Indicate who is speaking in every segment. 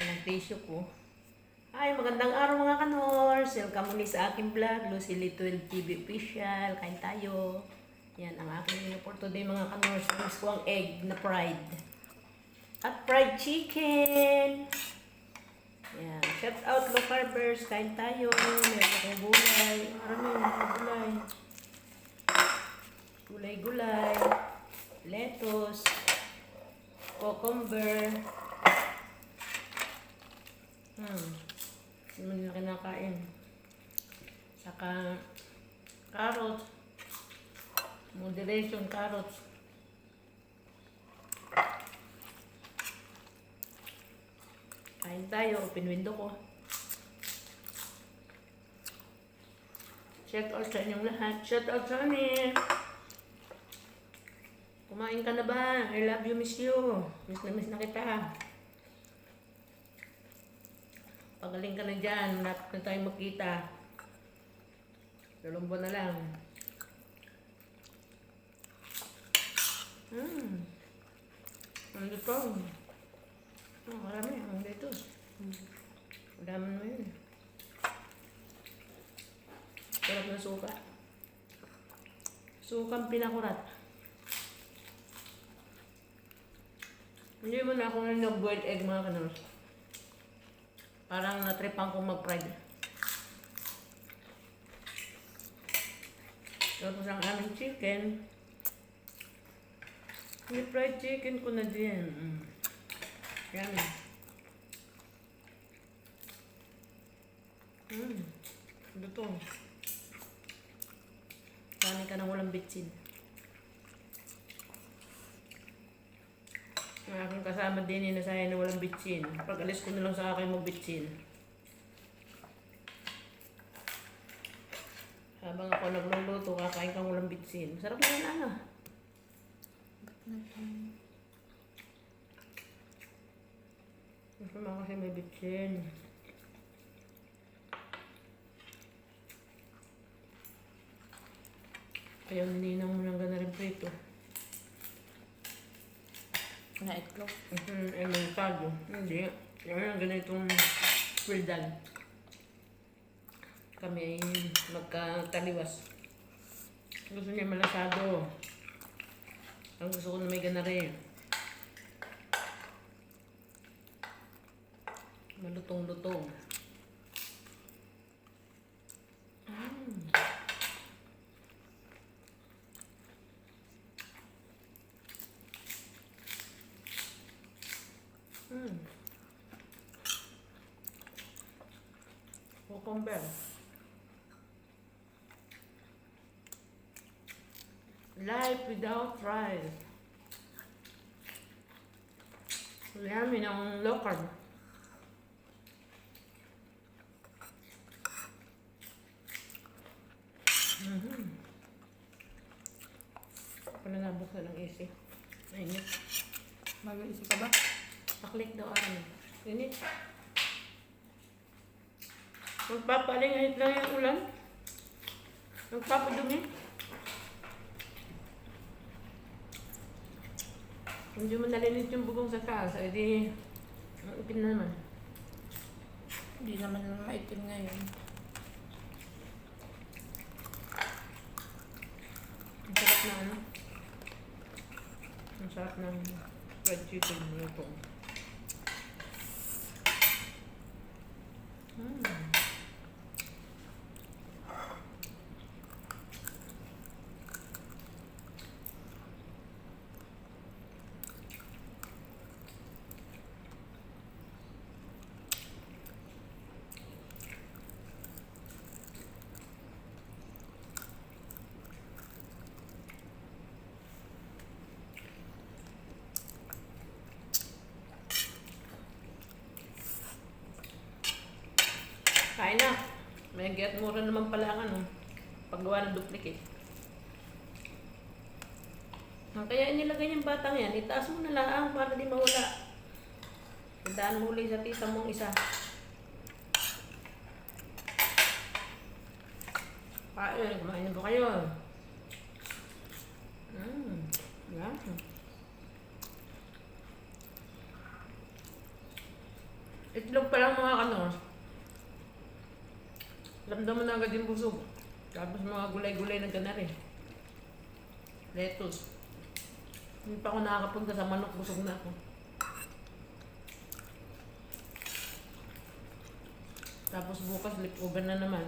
Speaker 1: ng tissue ko. Ay, magandang araw mga kanors! Welcome muli sa aking vlog, Lucy Lee 12 TV Official. Kain tayo. Yan ang aking menu for today mga kanors. Miss ko ang egg na fried. At fried chicken. Yan. Shout out low carbers. Kain tayo. Meron akong gulay. Marami mga gulay. Gulay-gulay. Lettuce. Cucumber. Hindi mo nila kinakain. Saka carrots. Moderation carrots. Kain tayo. Open window ko. Shout out sa inyong lahat. Shout out sa amin. Kumain ka na ba? I love you, miss you. Miss na kita. Pagaling ka na dyan. Malapit na tayo magkita. Dalawang buwan na lang. Ang lutong. Marami. Ang dito. Daman mo yun. Sarap na suka. Sukang pinakurat. Hindi mo na ako nag-boiled egg mga kanors. Parang natripan kong mag-fried. Tapos ang aming chicken. May fried chicken ko na din. Yan. Ito. Kanin ka ng walang bitsin. Ang aking kasama din inasaya na walang bitsin. Pag alis ko na lang sa akin magbitsin. Habang ako nagluluto, kakain kang walang bitsin. Sarap na yan, ano? Gusto mo kasi may bitsin. Kaya nininang mo lang gana rin prito.
Speaker 2: Na itlog.
Speaker 1: Eh, may tado. Hindi. Yan ang ganitong wildan. Kami ay magkataliwas. Gusto niya malasado. Ang gusto ko na may gana rin. Malutong-lutong. Cucumber. Life without rice. Yummy ng local. Pala nabuksan ng AC. Mainit.
Speaker 2: Mag-iisip ka ba?
Speaker 1: Paklik daw ano. Init. Magpapalingahit lang yung ulan. Magpapadumi. Hindi mo nalinit yung bubong sa taas. Ay di, itim na naman.
Speaker 2: Hindi naman maitim ngayon.
Speaker 1: Ang sarap na ano. Ang sarap ng fried chicken mo ito. Kain na. May get mura naman pala ang ano. Paggawa ng duplicate. Kaya inilagay yung batang yan. Itaas mo na lang para di mawala. Tandaan mo ulit sa tita mong isa. Kain. Kumain na ba kayo? Yan. Itlog pa lang mga kanors. Ramdam mo na agad yung busog. Tapos mga gulay-gulay na gana rin. Lettuce. Hindi pa ako nakakapunta sa manok, busog na ako. Tapos bukas, leftover na naman.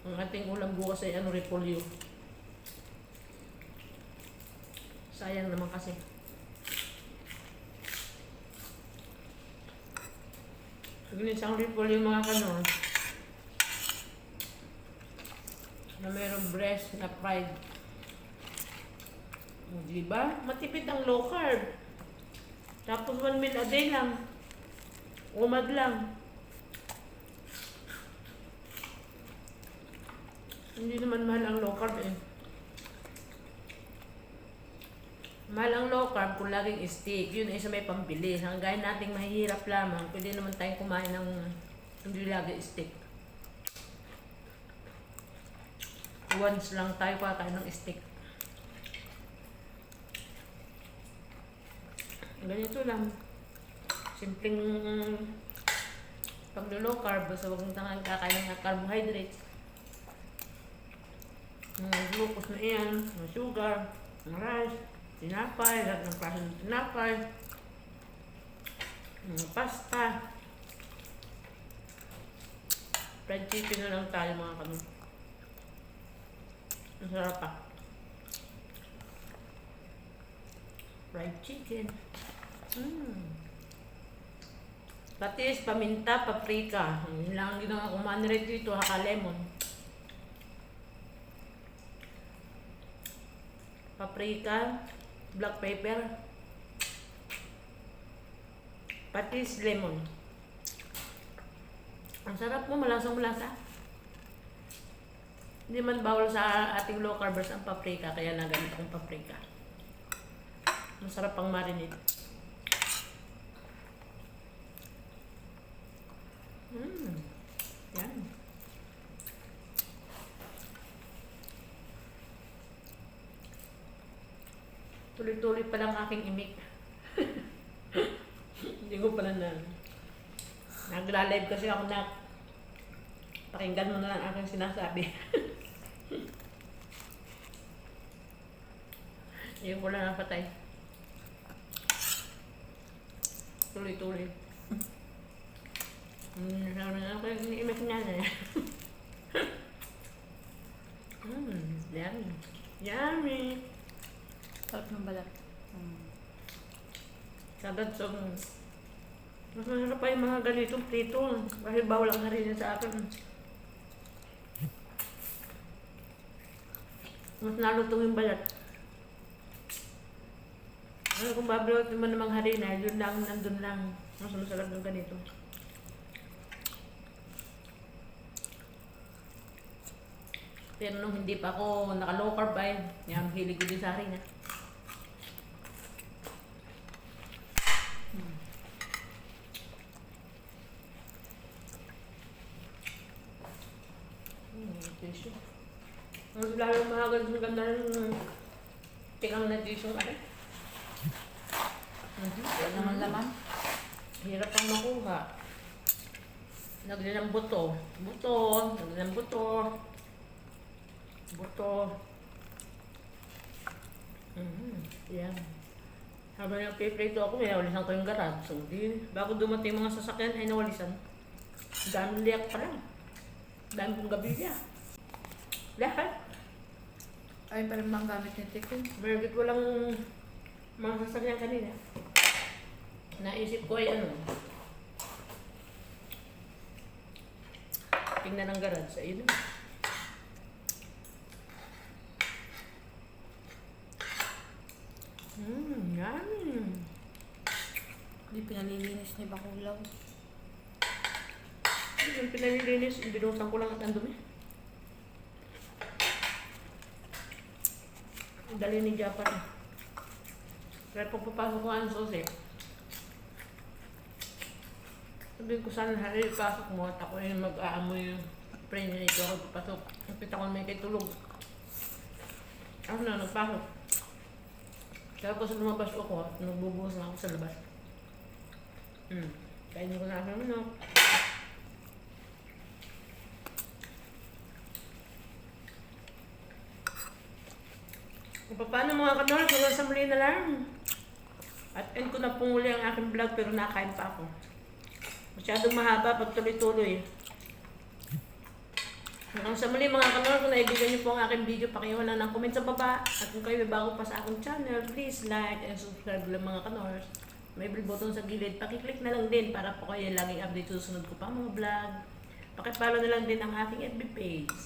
Speaker 1: Ang ating ulam bukas ay repolyo. Sayang naman kasi. Ginisang repolyo mga kanors. Na mayroong breast na fried. O, diba? Matipid ang low carb. Tapos 1 meal a day lang. Umad lang. Hindi naman mahal ang low carb eh. Mahal ang low carb kung laging steak. Yun ay sa may pambili. Hanggang nating mahihirap lamang, pwede naman tayong kumain ng hindi lagi steak. Once lang tayo kakain ng steak. Ganito lang. Simpleng pag-low carb, basta huwag mong tangang kakain ng carbohydrates. Mga glucose na iyan, mga sugar, mga rice, tinapay, lahat ng klase ng tinapay, mga pasta. Fried chicken na lang tayo mga kanong. Masarap pa. Fried chicken. Patis, paminta, paprika. Yun lang ang ginawa ko. Manred dito, haka lemon. Paprika, black pepper, patis, lemon. Ang sarap mo, malasang malasa. Hindi man bawal sa ating low carbers ang paprika, kaya nagamit akong paprika. Masarap pang marinate. Yan. Tuloy-tuloy pa lang aking imik. Hindi ko pala na. Nagla-live kasi ako na pakinggan mo na lang aking sinasabi. Hindi ko lang napatay. Tuloy-tuloy. Naman ako yung imik niya na. Yummy. Yummy.
Speaker 2: Sarap ng balat.
Speaker 1: Sagad so, mas masarap pa yung mga ganitong prito. Kasi bawal ang harina sa akin. Mas nalutong yung balat. Ano kung babalot naman namang harina, yun lang, nandun lang. Mas masarap ng ganito. Pero nung hindi pa ako naka-low carb ay, yan, hilig ko din sa harina. Tissue. Mas lalo maganda ng tikang na tissue ano?
Speaker 2: Wala naman laman.
Speaker 1: Hirap ang makuha. Nagli ng buto. Nagli ng buto. Yan. Habang nagpiprito ako, may nawalisan ko yung garage. So, bago dumating mga sasakyan, ay nawalisan. Daming liyak pa lang. Dami kong gabilya. Lahat.
Speaker 2: Ay, parang bang gamit ni Tikin.
Speaker 1: Mergit walang mga sasakyan kanina. Naisip ko ay tingnan ang garage. Ayun na. Yummy.
Speaker 2: Hindi pinalilinis ni Bakulaw.
Speaker 1: Yung pinalilinis, binutan ko lang at ang dumi. Dali ni Japan. Kaya pag papasok ko ang susi, sabihin ko sana hari, pasok mo at ako yung mag-aamoy yung spray niya ito ako papasok. Nakita ko may kitulog. Ako na, nagpasok. Tapos lumabas ako at nagbubuhos na ako sa labas. Kainin ko na ako, no? Paano mga kanors? Hanggang sa muli na lang. At end ko na pong muli ang aking vlog pero nakain pa ako. Masyadong mahaba pag tuloy-tuloy. Hanggang sa muli mga kanors, kung naibigan niyo po ang aking video, pakiwan lang ng comment sa baba. At kung kayo may bago pa sa aking channel, please like and subscribe lang mga kanors. May bell button sa gilid. Pakiclick na lang din para po kayo laging update sa susunod ko pa mga vlog. Pakipollow na lang din ang aking FB page.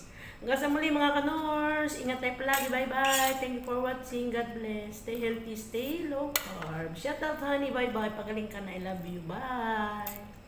Speaker 1: Hanggang sa muli mga kanors, ingat tayo palagi, bye-bye. Thank you for watching, God bless. Stay healthy, stay low carb. Shout out honey, bye-bye. Pagaling ka na, I love you, bye.